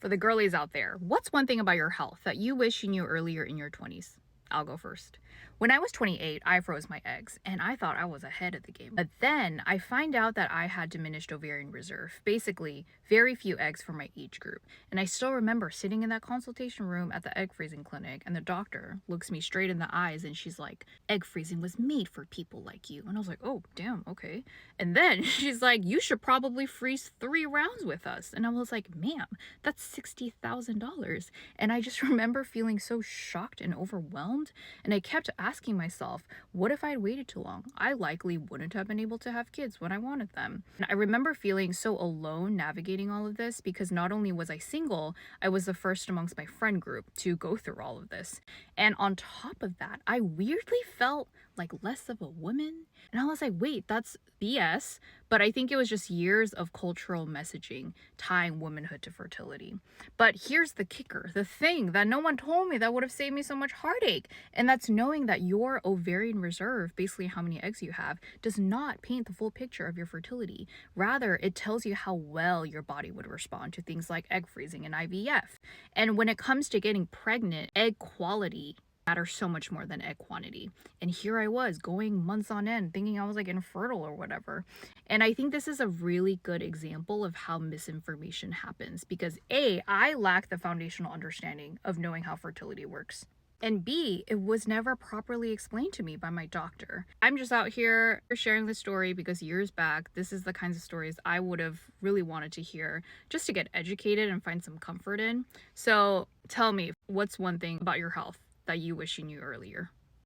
For the girlies out there, what's one thing about your health that you wish you knew earlier in your 20s? I'll go first. When I was 28, I froze my eggs and I thought I was ahead of the game. But then I find out that I had diminished ovarian reserve, basically very few eggs for my age group. And I still remember sitting in that consultation room at the egg freezing clinic and the doctor looks me straight in the eyes and she's like, "Egg freezing was made for people like you." And I was like, "Oh, damn, okay." And then she's like, "You should probably freeze 3 rounds with us." And I was like, "Ma'am, that's $60,000." And I just remember feeling so shocked and overwhelmed. And I kept asking myself, what if I had waited too long? I likely wouldn't have been able to have kids when I wanted them. And I remember feeling so alone navigating all of this because not only was I single, I was the first amongst my friend group to go through all of this. And on top of that, I weirdly felt like less of a woman. And I was like, wait, that's BS. But I think it was just years of cultural messaging tying womanhood to fertility. But here's the kicker, the thing that no one told me that would have saved me so much heartache. And that's knowing that your ovarian reserve, basically how many eggs you have, does not paint the full picture of your fertility. Rather, it tells you how well your body would respond to things like egg freezing and IVF. And when it comes to getting pregnant, egg quality matters so much more than egg quantity. And here I was going months on end thinking I was like infertile or whatever. And I think this is a really good example of how misinformation happens because A, I lack the foundational understanding of knowing how fertility works. And B, it was never properly explained to me by my doctor. I'm just out here sharing this story because years back, this is the kinds of stories I would have really wanted to hear just to get educated and find some comfort in. So tell me, what's one thing about your health that you wish you knew earlier?